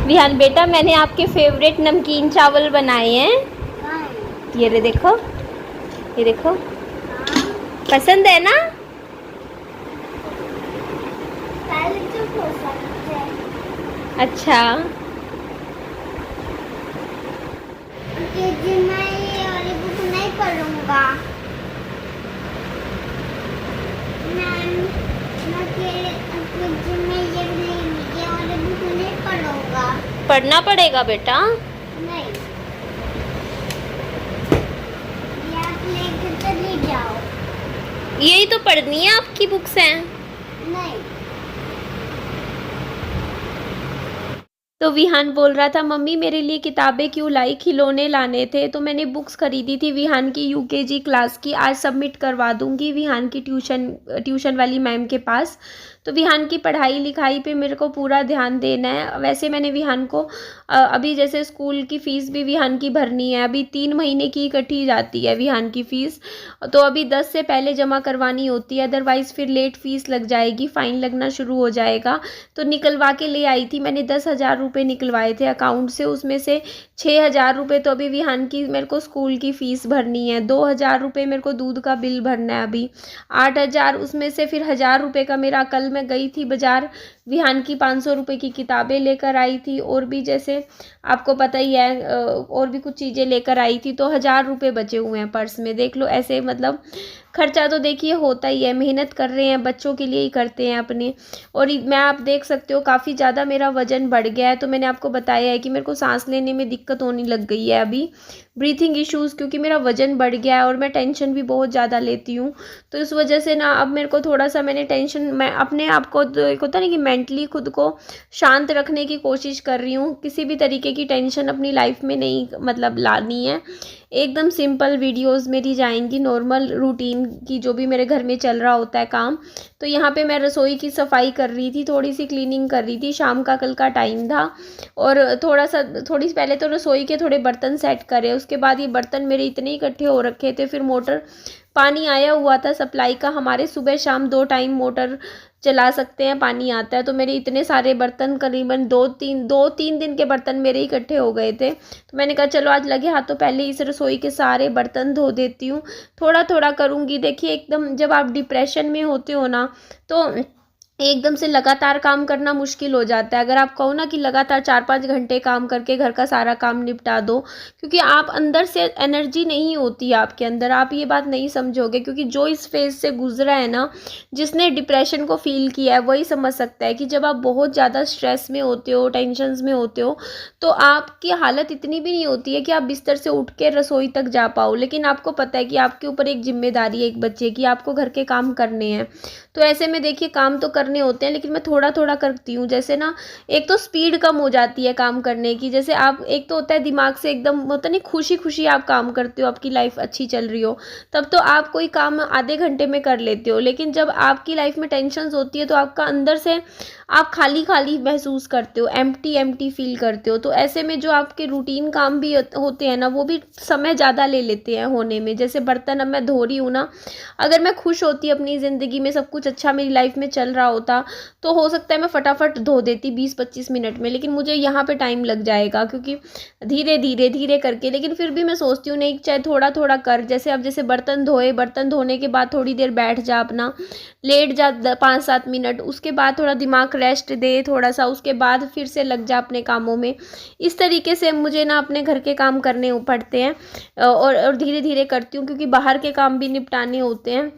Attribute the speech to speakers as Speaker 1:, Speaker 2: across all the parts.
Speaker 1: विहान बेटा, मैंने आपके फेवरेट नमकीन चावल बनाए हैं। ये रे देखो, ये देखो, पसंद है ना? अच्छा,
Speaker 2: मैं ये वाली बुक नहीं पढ़ूंगा। मैं ये वाली बुक नहीं पढ़ूंगा।
Speaker 1: पढ़ना पड़ेगा बेटा।
Speaker 2: नहीं, ये आप लेकर चली जाओ।
Speaker 1: यही तो पढ़नी है, आपकी बुक्स हैं।
Speaker 2: नहीं,
Speaker 1: तो विहान बोल रहा था, मम्मी मेरे लिए किताबें क्यों लाई, खिलौने लाने थे। तो मैंने बुक्स खरीदी थी विहान की यूकेजी क्लास की, आज सबमिट करवा दूंगी विहान की ट्यूशन वाली मैम के पास। तो विहान की पढ़ाई लिखाई पे मेरे को पूरा ध्यान देना है। वैसे मैंने विहान को अभी जैसे स्कूल की फ़ीस भी विहान की भरनी है, अभी 3 महीने की इकट्ठी जाती है विहान की फ़ीस। तो अभी 10 से पहले जमा करवानी होती है, अदरवाइज़ फिर लेट फ़ीस लग जाएगी, फ़ाइन लगना शुरू हो जाएगा। तो निकलवा के ले आई थी मैंने, 10,000 रुपये निकलवाए थे अकाउंट से, उसमें से 6,000 रुपये तो अभी विहान की मेरे को स्कूल की फ़ीस भरनी है, 2,000 रुपये मेरे को दूध का बिल भरना है अभी, 8,000 उसमें से फिर 1,000 रुपये का मेरा, कल मैं गई थी बाज़ार, विहान की 500 रुपये की किताबें लेकर आई थी, और भी जैसे आपको पता ही है और भी कुछ चीज़ें लेकर आई थी, तो 1,000 रुपये बचे हुए हैं पर्स में। देख लो, ऐसे मतलब खर्चा तो देखिए होता ही है, मेहनत कर रहे हैं बच्चों के लिए ही करते हैं अपने। और मैं, आप देख सकते हो काफ़ी ज़्यादा मेरा वज़न बढ़ गया है। तो मैंने आपको बताया है कि मेरे को सांस लेने में दिक्कत होने लग गई है अभी, ब्रीथिंग इश्यूज़, क्योंकि मेरा वज़न बढ़ गया है और मैं टेंशन भी बहुत ज़्यादा लेती हूँ। तो इस वजह से ना अब मेरे को थोड़ा सा, मैंने टेंशन, मैं अपने आप को एक होता है ना कि मेंटली खुद को शांत रखने की कोशिश कर रही हूँ। किसी भी तरीके की टेंशन अपनी लाइफ में नहीं मतलब लानी है। एकदम सिंपल वीडियोस मेरी जाएंगी, नॉर्मल रूटीन की, जो भी मेरे घर में चल रहा होता है काम। तो यहाँ पे मैं रसोई की सफाई कर रही थी, थोड़ी सी क्लीनिंग कर रही थी, शाम का कल का टाइम था। और थोड़ी पहले तो रसोई के थोड़े बर्तन सेट करे, उसके बाद ये बर्तन मेरे इतने इकट्ठे हो रखे थे, फिर मोटर, पानी आया हुआ था सप्लाई का, हमारे सुबह शाम 2 टाइम मोटर चला सकते हैं, पानी आता है। तो मेरे इतने सारे बर्तन, करीबन 2-3 दिन के बर्तन मेरे इकट्ठे हो गए थे। तो मैंने कहा चलो आज लगे हाथों पहले इस रसोई के सारे बर्तन धो देती हूँ, थोड़ा थोड़ा करूँगी। देखिए एकदम जब आप डिप्रेशन में होते हो ना, तो एकदम से लगातार काम करना मुश्किल हो जाता है। अगर आप कहो ना कि लगातार 4-5 घंटे काम करके घर का सारा काम निपटा दो, क्योंकि आप अंदर से एनर्जी नहीं होती आपके अंदर, आप ये बात नहीं समझोगे। क्योंकि जो इस फेज़ से गुजरा है ना, जिसने डिप्रेशन को फील किया है, वही समझ सकता है कि जब आप बहुत ज़्यादा स्ट्रेस में होते हो, टेंशन्स में होते हो, तो आपकी हालत इतनी भी नहीं होती है कि आप बिस्तर से उठ के रसोई तक जा पाओ। लेकिन आपको पता है कि आपके ऊपर एक जिम्मेदारी है एक बच्चे की, आपको घर के काम करने हैं। तो ऐसे में देखिए काम तो करने होते हैं, लेकिन मैं थोड़ा थोड़ा करती हूँ। जैसे ना, एक तो स्पीड कम हो जाती है काम करने की। जैसे आप, एक तो होता है दिमाग से एकदम होता नहीं, खुशी खुशी आप काम करते हो, आपकी लाइफ अच्छी चल रही हो, तब तो आप कोई काम आधे घंटे में कर लेते हो। लेकिन जब आपकी लाइफ में टेंशन होती है, तो आपका अंदर से आप खाली खाली महसूस करते हो, एम्प्टी एम्प्टी फील करते हो। तो ऐसे में जो आपके रूटीन काम भी होते हैं ना, वो भी समय ज़्यादा ले लेते हैं होने में। जैसे बर्तन अब मैं धो रही हूँ ना, अगर मैं खुश होती अपनी ज़िंदगी में, सब कुछ अच्छा मेरी लाइफ में चल रहा होता, तो हो सकता है मैं फटाफट धो देती 20-25 मिनट में। लेकिन मुझे यहाँ पे टाइम लग जाएगा, क्योंकि धीरे धीरे धीरे करके। लेकिन फिर भी मैं सोचती हूँ नहीं, चाहे थोड़ा थोड़ा कर। जैसे अब जैसे बर्तन धोए, बर्तन धोने के बाद थोड़ी देर बैठ जा, अपना लेट जा 5-7 मिनट, उसके बाद थोड़ा दिमाग रेस्ट दे थोड़ा सा, उसके बाद फिर से लग जा अपने कामों में। इस तरीके से मुझे ना अपने घर के काम करने पड़ते हैं, और धीरे धीरे करती हूँ, क्योंकि बाहर के काम भी निपटाने होते हैं।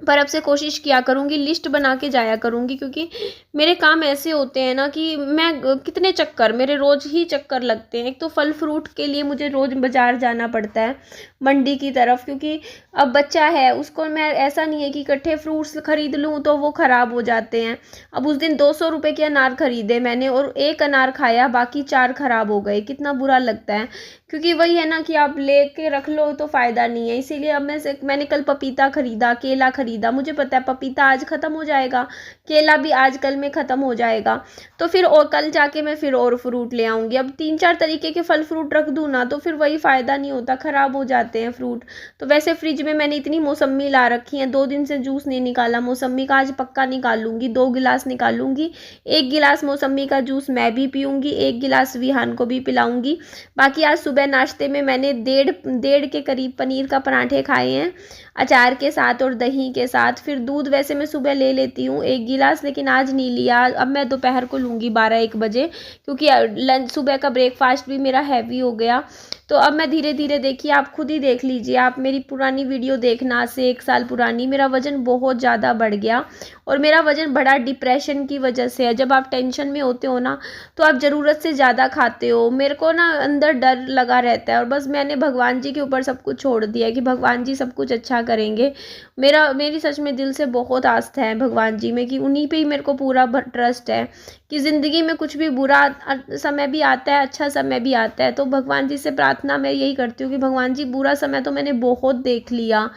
Speaker 1: पर अब से कोशिश किया करूँगी, लिस्ट बना के जाया करूँगी, क्योंकि मेरे काम ऐसे होते हैं ना कि मैं कितने चक्कर, मेरे रोज़ ही चक्कर लगते हैं। एक तो फल फ्रूट के लिए मुझे रोज़ बाज़ार जाना पड़ता है, मंडी की तरफ, क्योंकि अब बच्चा है, उसको मैं, ऐसा नहीं है कि इकट्ठे फ्रूट्स खरीद लूँ तो वो ख़राब हो जाते हैं। अब उस दिन 200 रुपये के अनार खरीदे मैंने, और 1 अनार खाया, बाकी 4 ख़राब हो गए। कितना बुरा लगता है, क्योंकि वही है ना कि आप ले के रख लो तो फ़ायदा नहीं है। इसीलिए अब मैंने कल पपीता खरीदा, केला खरीदा, ख़रीदा, मुझे पता है पपीता आज ख़त्म हो जाएगा, केला भी आज कल में ख़त्म हो जाएगा, तो फिर और कल जाके मैं फिर और फ्रूट ले आऊँगी। अब 3-4 तरीके के फल फ्रूट रख दूँ ना तो फिर वही फ़ायदा नहीं होता, ख़राब हो जाते हैं फ्रूट। तो वैसे फ्रिज में मैंने इतनी मौसम्मी ला रखी है, 2 दिन से जूस नहीं निकाला मौसम्मी का, आज पक्का निकालूंगी, 2 गिलास निकालूंगी। 1 गिलास मौसम्मी का जूस मैं भी पीऊँगी, 1 गिलास विहान को भी पिलाऊँगी। बाकी आज सुबह नाश्ते में मैंने डेढ़ के करीब पनीर का पराठे खाए हैं, अचार के साथ और दही के साथ। फिर दूध वैसे मैं सुबह ले लेती हूँ 1 गिलास, लेकिन आज नहीं लिया। अब मैं दोपहर को लूँगी 12-1 बजे, क्योंकि लंच सुबह का ब्रेकफास्ट भी मेरा हैवी हो गया। तो अब मैं धीरे धीरे, देखिए आप खुद ही देख लीजिए, आप मेरी पुरानी वीडियो देखना, आज से 1 साल पुरानी, मेरा वज़न बहुत ज़्यादा बढ़ गया। और मेरा वज़न बढ़ा डिप्रेशन की वजह से है। जब आप टेंशन में होते हो ना तो आप ज़रूरत से ज़्यादा खाते हो। मेरे को ना अंदर डर लगा रहता है, और बस मैंने भगवान जी के ऊपर सब कुछ छोड़ दिया है कि भगवान जी सब कुछ अच्छा करेंगे। मेरी सच में दिल से बहुत आस्था है भगवान जी में, कि उन्हीं पे ही मेरे को पूरा ट्रस्ट है कि ज़िंदगी में कुछ भी बुरा समय भी आता है, अच्छा समय भी आता है। तो भगवान जी से प्रार्थना मैं यही करती हूँ कि भगवान जी, बुरा समय तो मैंने बहुत देख लिया,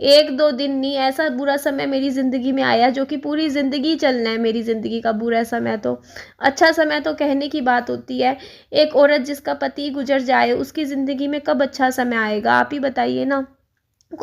Speaker 1: 1-2 दिन नहीं, ऐसा बुरा समय मेरी ज़िंदगी में आया जो कि पूरी ज़िंदगी चलना है मेरी ज़िंदगी का बुरा समय। तो अच्छा समय तो कहने की बात होती है। एक औरत जिसका पति गुजर जाए, उसकी ज़िंदगी में कब अच्छा समय आएगा, आप ही बताइए ना।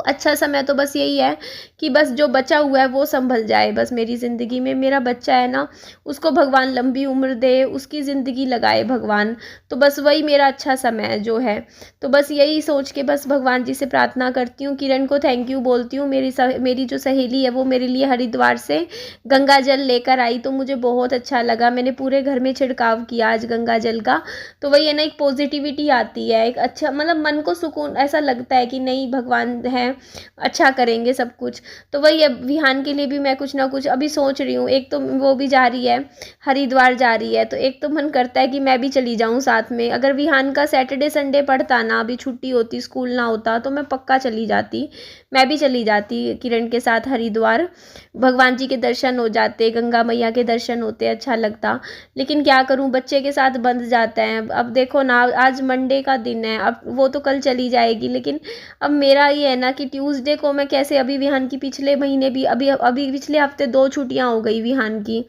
Speaker 1: अच्छा समय तो बस यही है कि बस जो बचा हुआ है वो संभल जाए, बस मेरी ज़िंदगी में मेरा बच्चा है ना, उसको भगवान लंबी उम्र दे, उसकी ज़िंदगी लगाए भगवान। तो बस वही मेरा अच्छा समय है जो है। तो बस यही सोच के बस भगवान जी से प्रार्थना करती हूँ। किरण को थैंक यू बोलती हूँ, मेरी जो सहेली है वो मेरे लिए हरिद्वार से गंगा जल लेकर आई, तो मुझे बहुत अच्छा लगा। मैंने पूरे घर में छिड़काव किया आज गंगा जल का। तो वही है ना, एक पॉजिटिविटी आती है, एक अच्छा मतलब मन को सुकून, ऐसा लगता है कि नहीं भगवान है, अच्छा करेंगे सब कुछ। तो वही अब विहान के लिए भी मैं कुछ ना कुछ अभी सोच रही हूँ। एक तो वो भी जा रही है, हरिद्वार जा रही है, तो एक तो मन करता है कि मैं भी चली जाऊँ साथ में। अगर विहान का सैटरडे संडे पड़ता ना, अभी छुट्टी होती, स्कूल ना होता, तो मैं पक्का चली जाती, मैं भी चली जाती किरण के साथ हरिद्वार। भगवान जी के दर्शन हो जाते, गंगा मैया के दर्शन होते, अच्छा लगता। लेकिन क्या करूं, बच्चे के साथ बंध जाता है। अब देखो ना, आज मंडे का दिन है, अब वो तो कल चली जाएगी, लेकिन अब मेरा ये है ना कि ट्यूसडे को मैं कैसे, अभी विहान की पिछले महीने भी, अभी पिछले हफ्ते 2 छुट्टियां हो गई विहान की,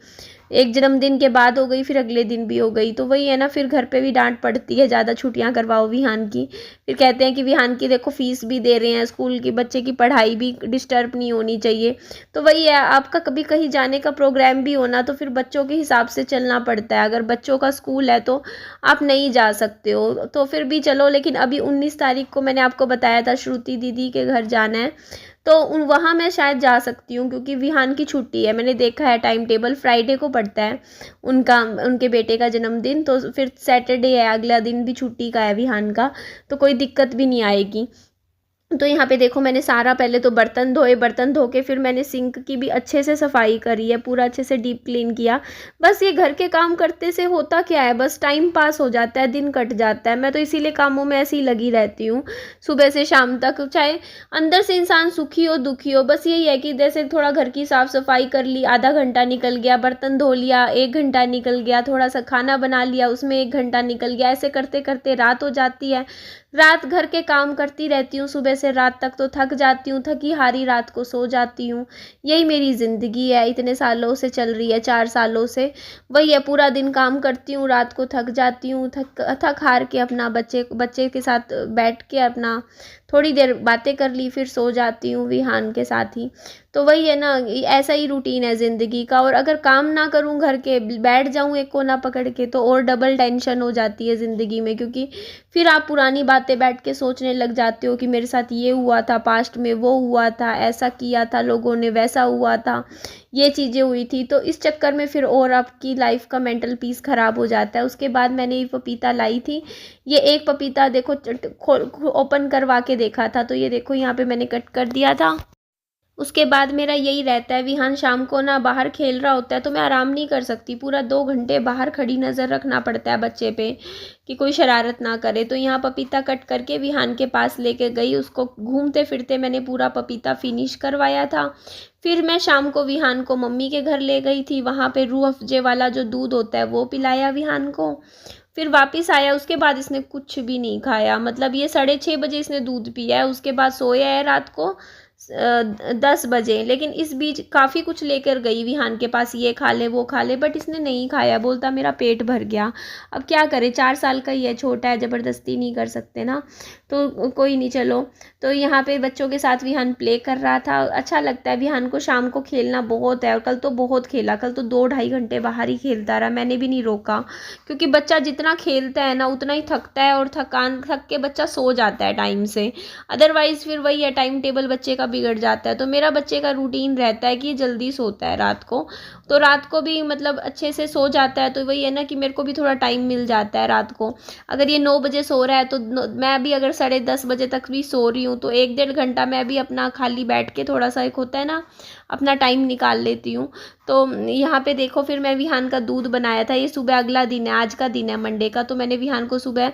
Speaker 1: एक जन्मदिन के बाद हो गई, फिर अगले दिन भी हो गई। तो वही है ना, फिर घर पे भी डांट पड़ती है, ज़्यादा छुट्टियां करवाओ विहान की। फिर कहते हैं कि विहान की देखो फीस भी दे रहे हैं, स्कूल की, बच्चे की पढ़ाई भी डिस्टर्ब नहीं होनी चाहिए। तो वही है, आपका कभी कहीं जाने का प्रोग्राम भी होना तो फिर बच्चों के हिसाब से चलना पड़ता है। अगर बच्चों का स्कूल है तो आप नहीं जा सकते हो, तो फिर भी चलो। लेकिन अभी 19 तारीख को मैंने आपको बताया था श्रुति दीदी के घर जाना है, तो वहाँ मैं शायद जा सकती हूँ, क्योंकि विहान की छुट्टी है। मैंने देखा है टाइम टेबल, फ्राइडे को पड़ता है उनके बेटे का जन्मदिन, तो फिर सैटरडे है, अगला दिन भी छुट्टी का है विहान का, तो कोई दिक्कत भी नहीं आएगी। तो यहाँ पे देखो, मैंने सारा पहले तो बर्तन धोए, बर्तन धो के फिर मैंने सिंक की भी अच्छे से सफाई करी है, पूरा अच्छे से डीप क्लीन किया। बस ये घर के काम करते से होता क्या है, बस टाइम पास हो जाता है, दिन कट जाता है। मैं तो इसीलिए कामों में ऐसे ही लगी रहती हूँ सुबह से शाम तक, चाहे अंदर से इंसान सुखी हो दुखी हो। बस यही है कि जैसे थोड़ा घर की साफ़ सफाई कर ली, आधा घंटा निकल गया, बर्तन धो लिया 1 घंटा निकल गया, थोड़ा सा खाना बना लिया, उसमें 1 घंटा निकल गया। ऐसे करते करते रात हो जाती है। रात घर के काम करती रहती हूँ सुबह से रात तक, तो थक जाती हूँ, थकी हारी रात को सो जाती हूँ। यही मेरी ज़िंदगी है, इतने सालों से चल रही है, 4 सालों से वही है। पूरा दिन काम करती हूँ, रात को थक जाती हूँ, थक हार के अपना बच्चे के साथ बैठ के अपना थोड़ी देर बातें कर ली, फिर सो जाती हूँ विहान के साथ ही। तो वही है ना, ऐसा ही रूटीन है ज़िंदगी का। और अगर काम ना करूँ घर के, बैठ जाऊँ एक कोना पकड़ के, तो और डबल टेंशन हो जाती है ज़िंदगी में, क्योंकि फिर आप पुरानी बातें बैठ के सोचने लग जाते हो कि मेरे साथ ये हुआ था, पास्ट में वो हुआ था, ऐसा किया था लोगों ने, वैसा हुआ था, ये चीज़ें हुई थी। तो इस चक्कर में फिर और आपकी लाइफ का मेंटल पीस ख़राब हो जाता है। उसके बाद मैंने ये पपीता लाई थी, ये एक पपीता देखो ओपन करवा के देखा था, तो ये देखो यहाँ पे मैंने कट कर दिया था। उसके बाद मेरा यही रहता है, विहान शाम को ना बाहर खेल रहा होता है तो मैं आराम नहीं कर सकती, पूरा 2 घंटे बाहर खड़ी नज़र रखना पड़ता है बच्चे पे कि कोई शरारत ना करे। तो यहाँ पपीता कट करके विहान के पास लेके गई, उसको घूमते फिरते मैंने पूरा पपीता फिनिश करवाया था। फिर मैं शाम को विहान को मम्मी के घर ले गई थी, वहाँ पे रूह अफ़ज़े वाला जो दूध होता है वो पिलाया विहान को। फिर वापस आया, उसके बाद इसने कुछ भी नहीं खाया, मतलब ये 6:30 बजे इसने दूध पिया है, उसके बाद सोया है रात को 10 बजे। लेकिन इस बीच काफ़ी कुछ लेकर गई विहान के पास, ये खा ले वो खा ले, बट इसने नहीं खाया, बोलता मेरा पेट भर गया। अब क्या करे, 4 साल का ही है, छोटा है, ज़बरदस्ती नहीं कर सकते ना। तो कोई नहीं, चलो। तो यहाँ पे बच्चों के साथ विहान प्ले कर रहा था। अच्छा लगता है विहान को शाम को खेलना बहुत है, और कल तो बहुत खेला, कल तो 2-2.5 घंटे बाहर ही खेलता रहा, मैंने भी नहीं रोका। क्योंकि बच्चा जितना खेलता है ना उतना ही थकता है, और थक के बच्चा सो जाता है टाइम से। अदरवाइज़ फिर वही है, टाइम टेबल बच्चे का बिगड़ जाता है। तो मेरा बच्चे का रूटीन रहता है कि जल्दी सोता है रात को, तो रात को भी मतलब अच्छे से सो जाता है। तो वही है ना कि मेरे को भी थोड़ा टाइम मिल जाता है रात को। अगर ये 9 बजे सो रहा है तो मैं भी अगर 10:30 बजे तक भी सो रही हूँ तो 1-1.5 घंटा मैं भी अपना खाली बैठ के थोड़ा सा, एक होता है ना, अपना टाइम निकाल लेती हूँ। तो यहाँ पे देखो, फिर मैं विहान का दूध बनाया था। ये सुबह अगला दिन है, आज का दिन है मंडे का। तो मैंने विहान को सुबह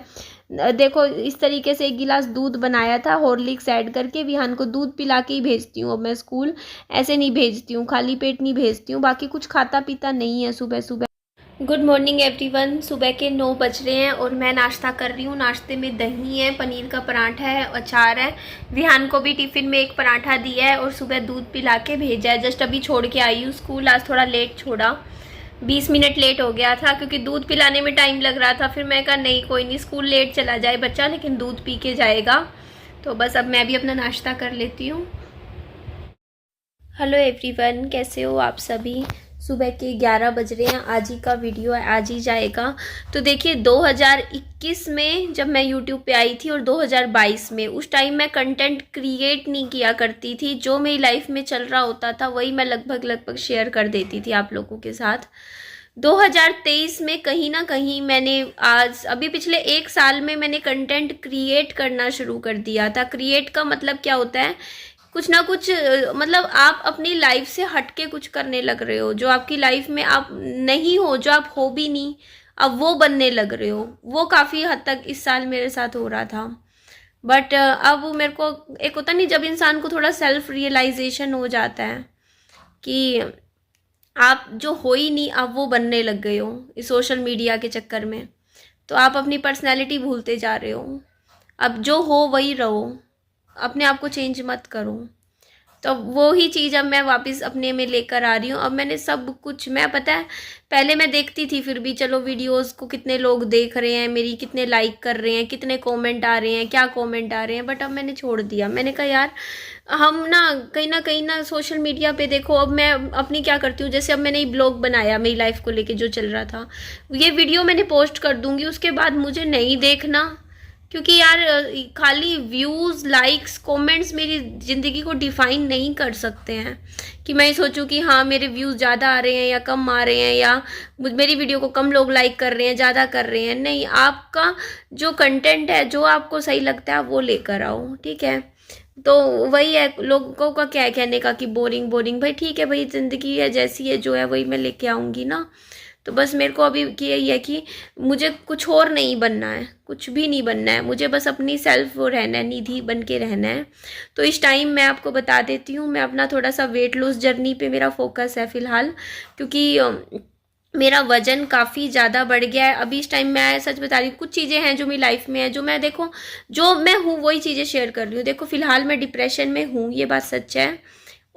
Speaker 1: देखो इस तरीके से 1 गिलास दूध बनाया था, हॉर्लिक्स ऐड करके। विहान को दूध पिला के ही भेजती हूँ अब मैं स्कूल, ऐसे नहीं भेजती हूँ, खाली पेट नहीं भेजती हूँ। बाकी कुछ खाता पीता नहीं है सुबह सुबह। Good morning everyone. सुबह के 9 बज रहे हैं और मैं नाश्ता कर रही हूँ। नाश्ते में दही है, पनीर का पराठा है, अचार है। विहान को भी टिफ़िन में एक पराठा दिया है और सुबह दूध पिला के भेजा है। जस्ट अभी छोड़ के आई हूँ स्कूल। आज थोड़ा लेट छोड़ा, 20 मिनट लेट हो गया था क्योंकि दूध पिलाने में टाइम लग रहा था। फिर मैं कहा नहीं कोई नहीं, स्कूल लेट चला जाए बच्चा लेकिन दूध पी के जाएगा। तो बस अब मैं भी अपना नाश्ता कर लेती हूँ। हेलो एवरीवन, कैसे हो आप सभी। सुबह के 11 बज रहे हैं। आज ही का वीडियो है, आज ही जाएगा। तो देखिए 2021 में जब मैं यूट्यूब पे आई थी और 2022 में, उस टाइम मैं कंटेंट क्रिएट नहीं किया करती थी। जो मेरी लाइफ में चल रहा होता था वही मैं लगभग शेयर कर देती थी आप लोगों के साथ। 2023 में कहीं ना कहीं मैंने अभी पिछले 1 साल में मैंने कंटेंट क्रिएट करना शुरू कर दिया था। क्रिएट का मतलब क्या होता है, कुछ ना कुछ मतलब आप अपनी लाइफ से हटके कुछ करने लग रहे हो, जो आपकी लाइफ में आप नहीं हो, जो आप हो भी नहीं, अब वो बनने लग रहे हो। वो काफ़ी हद तक इस साल मेरे साथ हो रहा था। बट अब मेरे को एक होता नहीं, जब इंसान को थोड़ा सेल्फ रियलाइजेशन हो जाता है कि आप जो हो ही नहीं आप वो बनने लग गए हो इस सोशल मीडिया के चक्कर में, तो आप अपनी पर्सनैलिटी भूलते जा रहे हो। अब जो हो वही रहो, अपने आप को चेंज मत करो। तो वो ही चीज़ अब मैं वापस अपने में लेकर आ रही हूँ। अब मैंने सब कुछ, मैं पता है पहले मैं देखती थी फिर भी चलो वीडियोस को कितने लोग देख रहे हैं, मेरी कितने लाइक कर रहे हैं, कितने कमेंट आ रहे हैं, क्या कमेंट आ रहे हैं। बट अब मैंने छोड़ दिया। मैंने कहा यार हम ना कहीं ना सोशल मीडिया पे देखो। अब मैं अपनी क्या करती हूँ, जैसे अब मैंने ये ब्लॉग बनाया मेरी लाइफ को लेके जो चल रहा था, ये वीडियो मैंने पोस्ट कर दूँगी, उसके बाद मुझे नहीं देखना। क्योंकि यार खाली व्यूज़, लाइक्स, कमेंट्स मेरी ज़िंदगी को डिफ़ाइन नहीं कर सकते हैं। कि मैं सोचूं कि हाँ मेरे व्यूज़ ज़्यादा आ रहे हैं या कम आ रहे हैं, या मेरी वीडियो को कम लोग लाइक कर रहे हैं, ज़्यादा कर रहे हैं। नहीं, आपका जो कंटेंट है, जो आपको सही लगता है वो लेकर आओ, ठीक है। तो वही है, लोगों का क्या है कहने का कि बोरिंग भाई ठीक है भाई, ज़िंदगी है जैसी है, जो है वही मैं लेके आऊँगी ना। तो बस मेरे को अभी यही है कि मुझे कुछ और नहीं बनना है, कुछ भी नहीं बनना है। मुझे बस अपनी सेल्फ वो रहना है, निधि बन के रहना है। तो इस टाइम मैं आपको बता देती हूँ, मैं अपना थोड़ा सा वेट लॉस जर्नी पे मेरा फोकस है फ़िलहाल। क्योंकि मेरा वज़न काफ़ी ज़्यादा बढ़ गया है अभी इस टाइम। मैं सच बता रही हूँ, कुछ चीज़ें हैं जो मेरी लाइफ में है, जो मैं देखो जो मैं हूँ वही चीज़ें शेयर कर रही हूँ। देखो फ़िलहाल मैं डिप्रेशन में हूँ, ये बात सच है।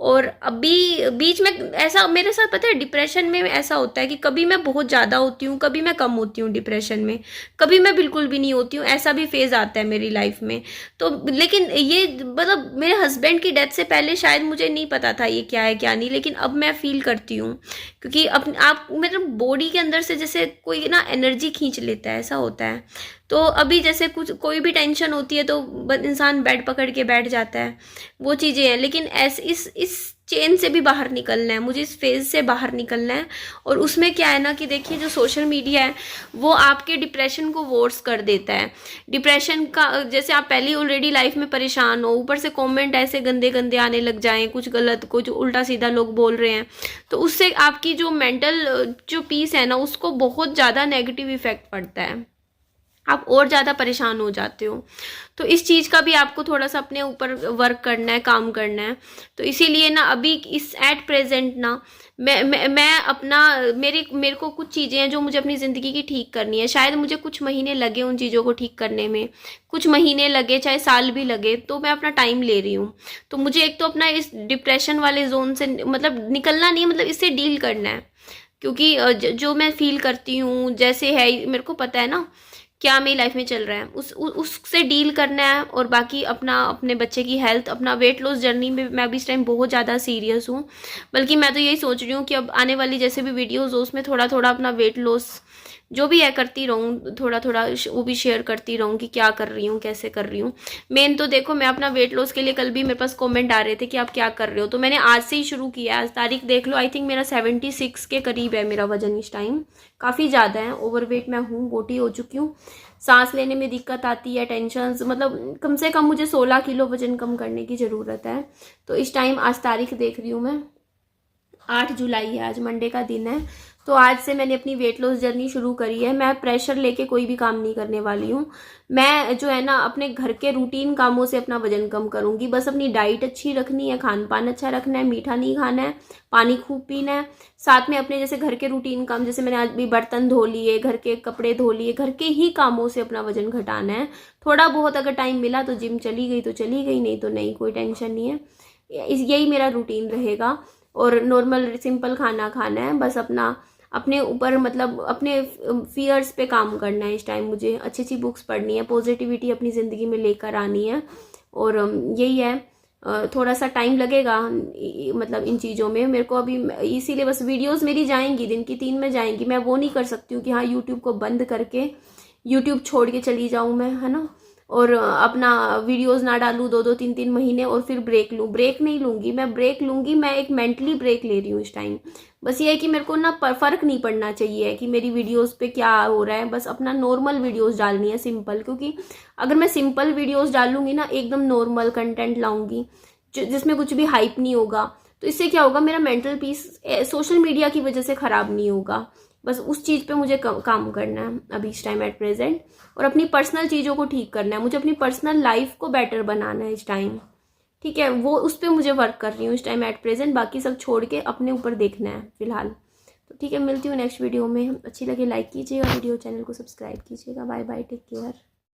Speaker 1: और अभी बीच में ऐसा मेरे साथ पता है, डिप्रेशन में ऐसा होता है कि कभी मैं बहुत ज़्यादा होती हूँ, कभी मैं कम होती हूँ डिप्रेशन में, कभी मैं बिल्कुल भी नहीं होती हूँ। ऐसा भी फेज़ आता है मेरी लाइफ में। तो लेकिन ये मतलब मेरे हस्बैंड की डेथ से पहले शायद मुझे नहीं पता था ये क्या है क्या नहीं, लेकिन अब मैं फील करती हूँ। क्योंकि आप मेरे बॉडी के अंदर से जैसे कोई ना एनर्जी खींच लेता है, ऐसा होता है। तो अभी जैसे कोई भी टेंशन होती है तो इंसान बेड पकड़ के बैठ जाता है, वो चीज़ें हैं। लेकिन इस चेन से भी बाहर निकलना है मुझे, इस फेज़ से बाहर निकलना है। और उसमें क्या है ना कि देखिए जो सोशल मीडिया है वो आपके डिप्रेशन को वर्स कर देता है। डिप्रेशन का जैसे आप पहले ऑलरेडी लाइफ में परेशान हो, ऊपर से कमेंट ऐसे गंदे गंदे आने लग जाएं, कुछ गलत कुछ उल्टा सीधा लोग बोल रहे हैं, तो उससे आपकी जो मेंटल जो पीस है ना उसको बहुत ज़्यादा नेगेटिव इफेक्ट पड़ता है। आप और ज़्यादा परेशान हो जाते हो। तो इस चीज़ का भी आपको थोड़ा सा अपने ऊपर वर्क करना है, काम करना है। तो इसीलिए ना अभी इस एट प्रेजेंट ना मैं अपना मेरे को कुछ चीज़ें हैं जो मुझे अपनी ज़िंदगी की ठीक करनी है। शायद मुझे कुछ महीने लगे उन चीज़ों को ठीक करने में, कुछ महीने लगे, चाहे साल भी लगे, तो मैं अपना टाइम ले रही हूँ। तो मुझे एक तो अपना इस डिप्रेशन वाले जोन से मतलब निकलना नहीं है, मतलब इससे डील करना है। क्योंकि जो मैं फील करती हूँ जैसे है, मेरे को पता है ना क्या मेरी लाइफ में चल रहा है, उससे डील करना है। और बाकी अपना अपने बच्चे की हेल्थ, अपना वेट लॉस जर्नी में मैं अभी इस टाइम बहुत ज़्यादा सीरियस हूँ। बल्कि मैं तो यही सोच रही हूँ कि अब आने वाली जैसे भी वीडियोज़ हो उसमें थोड़ा थोड़ा अपना वेट लॉस जो भी है करती रहूँ, थोड़ा थोड़ा वो भी शेयर करती रहूँ कि क्या कर रही हूँ, कैसे कर रही हूँ। मेन तो देखो, मैं अपना वेट लॉस के लिए कल भी मेरे पास कमेंट आ रहे थे कि आप क्या कर रहे हो, तो मैंने आज से ही शुरू किया। आज तारीख देख लो, आई थिंक मेरा 76 के करीब है मेरा वजन इस टाइम। काफ़ी ज़्यादा है, ओवरवेट मैं हूँ, मोटी हो चुकी हूँ। सांस लेने में दिक्कत आती है, टेंशन, मतलब कम से कम मुझे 16 किलो वजन कम करने की ज़रूरत है। तो इस टाइम आज तारीख देख रही हूँ मैं, 8 जुलाई है, आज मंडे का दिन है। तो आज से मैंने अपनी वेट लॉस जर्नी शुरू करी है। मैं प्रेशर लेके कोई भी काम नहीं करने वाली हूँ। मैं जो है ना अपने घर के रूटीन कामों से अपना वजन कम करूँगी। बस अपनी डाइट अच्छी रखनी है, खान पान अच्छा रखना है, मीठा नहीं खाना है, पानी खूब पीना है। साथ में अपने जैसे घर के रूटीन काम, जैसे मैंने आज भी बर्तन धो लिए, घर के कपड़े धो लिए, घर के ही कामों से अपना वजन घटाना है। थोड़ा बहुत अगर टाइम मिला तो जिम चली गई तो चली गई, नहीं तो नहीं, कोई टेंशन नहीं है। यही मेरा रूटीन रहेगा। और नॉर्मल सिंपल खाना खाना है, बस अपने ऊपर मतलब अपने फियर्स पे काम करना है। इस टाइम मुझे अच्छी अच्छी बुक्स पढ़नी है, पॉजिटिविटी अपनी ज़िंदगी में लेकर आनी है। और यही है, थोड़ा सा टाइम लगेगा मतलब इन चीज़ों में मेरे को अभी। इसीलिए बस वीडियोस मेरी जाएंगी, दिन की 3 में जाएंगी। मैं वो नहीं कर सकती हूँ कि हाँ यूट्यूब को बंद करके यूट्यूब छोड़ के चली जाऊँ मैं, है ना, और अपना वीडियोस ना डालूँ 2-2 3-3 महीने और फिर ब्रेक लूँ। ब्रेक नहीं लूँगी मैं, ब्रेक लूँगी मैं एक मेंटली ब्रेक ले रही हूँ इस टाइम। बस ये है कि मेरे को ना फ़र्क नहीं पड़ना चाहिए कि मेरी वीडियोस पे क्या हो रहा है। बस अपना नॉर्मल वीडियोस डालनी है, सिंपल। क्योंकि अगर मैं सिंपल वीडियोस डालूँगी ना, एकदम नॉर्मल कंटेंट लाऊँगी जिसमें कुछ भी हाइप नहीं होगा, तो इससे क्या होगा, मेरा मेंटल पीस सोशल मीडिया की वजह से ख़राब नहीं होगा। बस उस चीज़ पे मुझे काम करना है अभी इस टाइम एट प्रेजेंट। और अपनी पर्सनल चीज़ों को ठीक करना है मुझे, अपनी पर्सनल लाइफ को बेटर बनाना है इस टाइम। ठीक है, वो उस पर मुझे वर्क कर रही हूँ इस टाइम एट प्रेजेंट। बाकी सब छोड़ के अपने ऊपर देखना है फिलहाल। तो ठीक है, मिलती हूँ नेक्स्ट वीडियो में। अच्छी लगे लाइक कीजिएगा वीडियो, चैनल को सब्सक्राइब कीजिएगा। Bye bye, take care.